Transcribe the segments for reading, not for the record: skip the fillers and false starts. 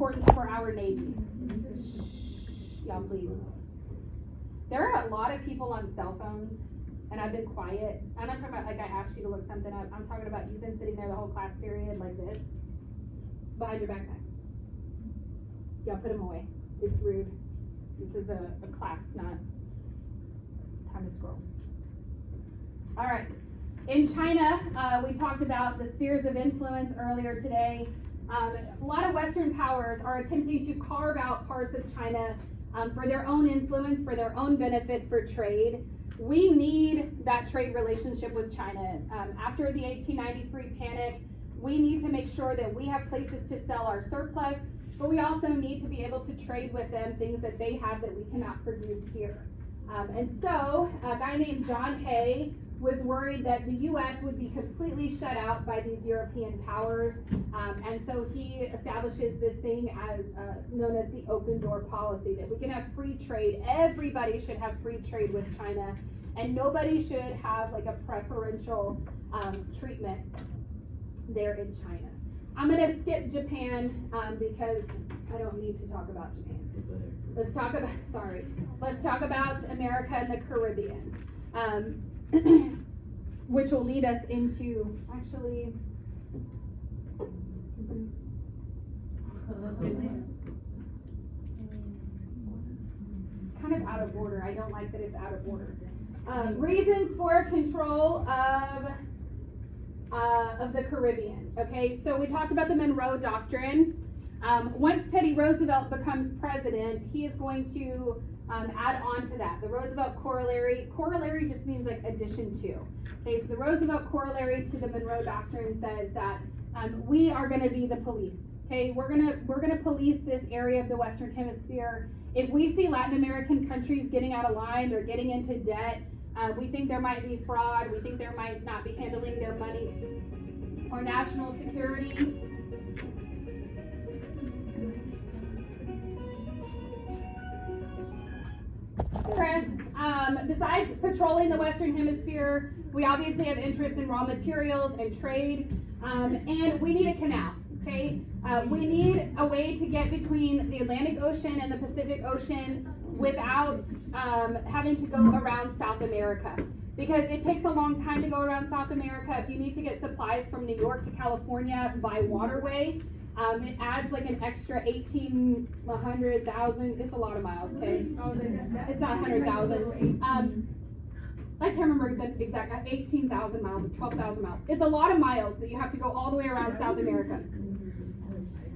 importance for our Navy. Y'all, please. There are a lot of people on cell phones, and I've been quiet. I'm not talking about like I asked you to look something up. I'm talking about you've been sitting there the whole class period like this, behind your backpack. Y'all put them away. It's rude. This is a class, not time to scroll. All right. In China, we talked about the spheres of influence earlier today. A lot of Western powers are attempting to carve out parts of China for their own influence, for their own benefit, for trade. We need that trade relationship with China. After the 1893 panic, we need to make sure that we have places to sell our surplus, but we also need to be able to trade with them things that they have that we cannot produce here. And so a guy named John Hay was worried that the U.S. would be completely shut out by these European powers, and so he establishes this thing as known as the open door policy, that we can have free trade. Everybody should have free trade with China, and nobody should have like a preferential treatment there in China. I'm going to skip Japan because I don't need to talk about Japan. Let's talk about America and the Caribbean. Which will lead us into, actually, it's kind of out of order. I don't like that it's out of order. Reasons for control of the Caribbean. Okay, so we talked about the Monroe Doctrine. Once Teddy Roosevelt becomes president, he is going to add on to that. The Roosevelt corollary just means like addition to. Okay, so the Roosevelt corollary to the Monroe Doctrine says that we are going to be the police. Okay, we're gonna police this area of the Western Hemisphere. If we see Latin American countries getting out of line or getting into debt, we think there might be fraud. We think there might not be handling their money or national security. Besides patrolling the Western Hemisphere, we obviously have interest in raw materials and trade, and we need a canal, okay? We need a way to get between the Atlantic Ocean and the Pacific Ocean without having to go around South America, because it takes a long time to go around South America. If you need to get supplies from New York to California by waterway, it adds like an extra 1,800,000. It's a lot of miles, okay? It's not 100,000. I can't remember the exact, 18,000 miles, 12,000 miles. It's a lot of miles that you have to go all the way around South America.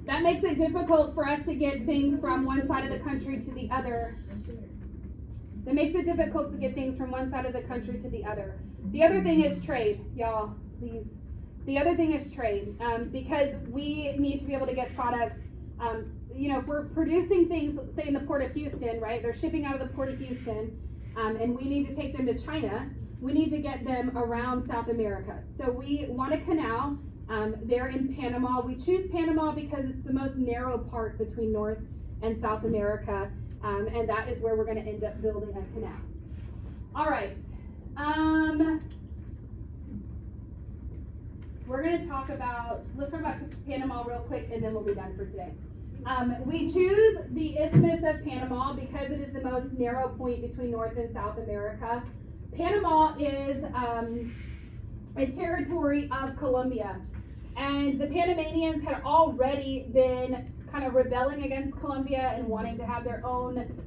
That makes it difficult for us to get things from one side of the country to the other. That makes it difficult to get things from one side of the country to the other. The other thing is trade, y'all, please. The other thing is trade, because we need to be able to get products. If we're producing things, say in the Port of Houston, right? They're shipping out of the Port of Houston, and we need to take them to China. We need to get them around South America. So we want a canal there in Panama. We choose Panama because it's the most narrow part between North and South America, and that is where we're going to end up building a canal. All right. We're going to let's talk about Panama real quick, and then we'll be done for today. We choose the Isthmus of Panama because it is the most narrow point between North and South America. Panama is a territory of Colombia, and the Panamanians had already been kind of rebelling against Colombia and wanting to have their own,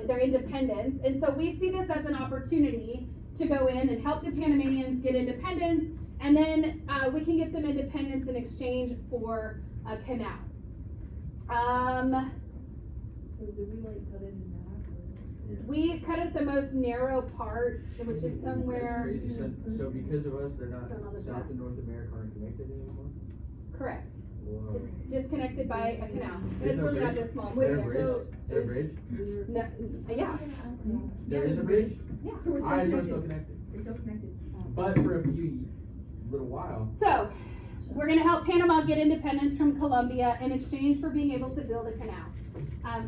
their independence. And so we see this as an opportunity to go in and help the Panamanians get independence, and then we can get them independence in exchange for a canal. So did we like cut it in half? We cut it the most narrow part, which is somewhere. That's crazy. So because of us, they're not, South and South and North America aren't connected anymore? Correct. Whoa. It's disconnected by a canal, and There's it's no really not bridge? this small. Is there a Yeah. bridge? Is there a bridge? No, yeah. There is a bridge? Yeah. So we're I still still connected. connected. We're still connected. But for a little while. So, we're going to help Panama get independence from Colombia in exchange for being able to build a canal.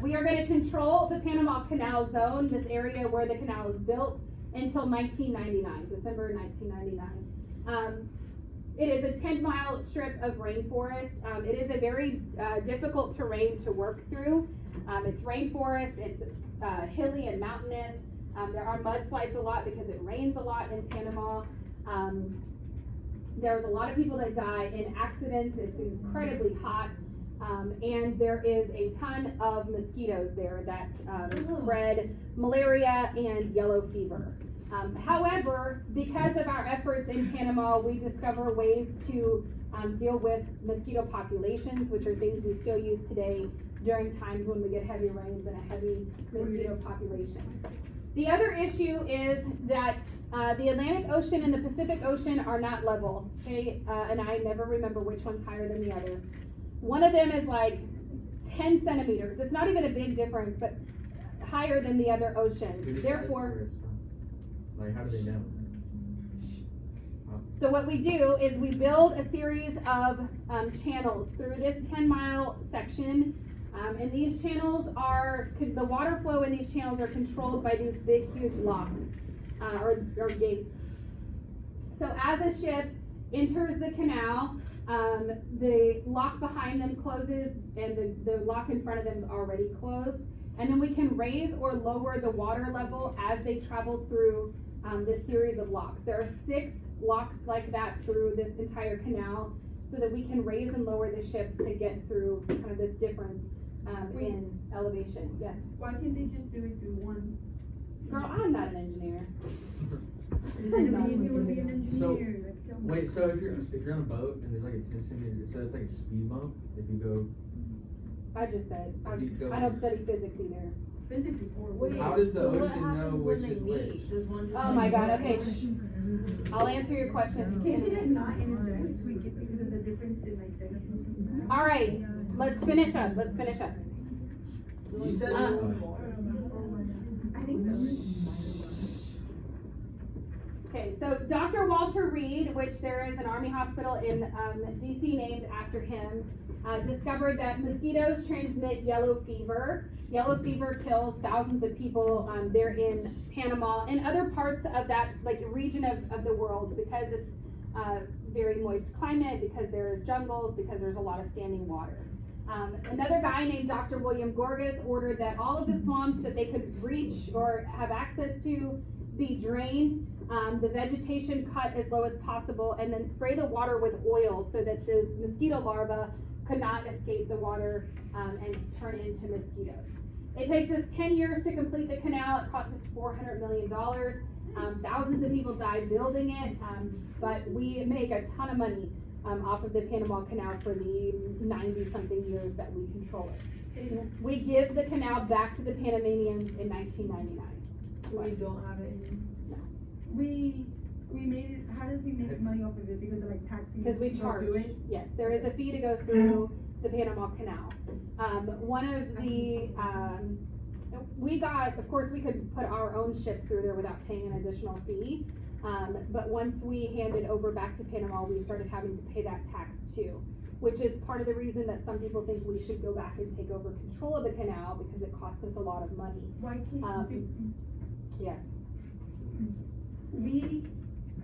We are going to control the Panama Canal Zone, this area where the canal is built, until 1999, December 1999. It is a 10-mile strip of rainforest. It is a very difficult terrain to work through. It's rainforest, it's hilly and mountainous. There are mudslides a lot because it rains a lot in Panama. There's a lot of people that die in accidents. It's incredibly hot. And there is a ton of mosquitoes there that spread malaria and yellow fever. However, because of our efforts in Panama, we discover ways to deal with mosquito populations, which are things we still use today during times when we get heavy rains and a heavy mosquito population. The other issue is that the Atlantic Ocean and the Pacific Ocean are not level. Okay, and I never remember which one's higher than the other. One of them is like 10 centimeters. It's not even a big difference, but higher than the other ocean. Who decides Therefore, where it's from? Like, how do they know? so what we do is we build a series of channels through this 10-mile section, and these channels are, the water flow in these channels are controlled by these big, huge locks, or gates. So as a ship enters the canal, the lock behind them closes, and the lock in front of them is already closed. And then we can raise or lower the water level as they travel through this series of locks. There are 6 locks like that through this entire canal, so that we can raise and lower the ship to get through kind of this difference in elevation. Yes. Why can't they just do it through one? Girl, I'm not an engineer. Then maybe it would be an So, engineer, like, tell me. Wait, so if you're on a boat and there's like a 10 centimeter, so it's like a speed bump if you go. I just said, If you go- I don't study physics either. Physics is horrible. Wait, How does the so what ocean know happens which when they is meet? which? Does one just Oh my like- God, okay, I'll answer your question. Can it not interject we get because of the difference in like density? All right, let's finish up. You said I think so. Okay, so Dr. Walter Reed, which there is an Army hospital in DC named after him, discovered that mosquitoes transmit yellow fever. Yellow fever kills thousands of people there in Panama and other parts of that like region of the world, because it's very moist climate, because there's jungles, because there's a lot of standing water. Another guy named Dr. William Gorgas ordered that all of the swamps that they could reach or have access to be drained, the vegetation cut as low as possible, and then spray the water with oil so that those mosquito larvae could not escape the water and turn into mosquitoes. It takes us 10 years to complete the canal. It cost us $400 million. Thousands of people died building it, but we make a ton of money off of the Panama Canal for the 90-something years that we control it. We give the canal back to the Panamanians in 1999. We don't have it. We made it, how did we make money off of it? Because of like taxing? Because we people charge, do it? yes, there is a fee to go through the Panama Canal. One of the, we got, of course, we could put our own ships through there without paying an additional fee. But once we handed over back to Panama, we started having to pay that tax too, which is part of the reason that some people think we should go back and take over control of the canal, because it costs us a lot of money. Why can't Yes. we,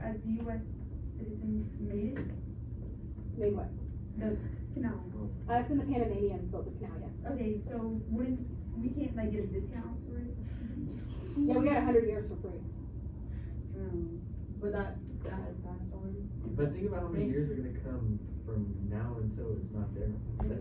as US citizens, made it? Made what? The canal. Us and the Panamanians built the canal, yes. Okay, so wouldn't, we can't like get a discount for it? Yeah, we got 100 years for free. But that has passed already. But think about how many years are gonna come from now until it's not there. That's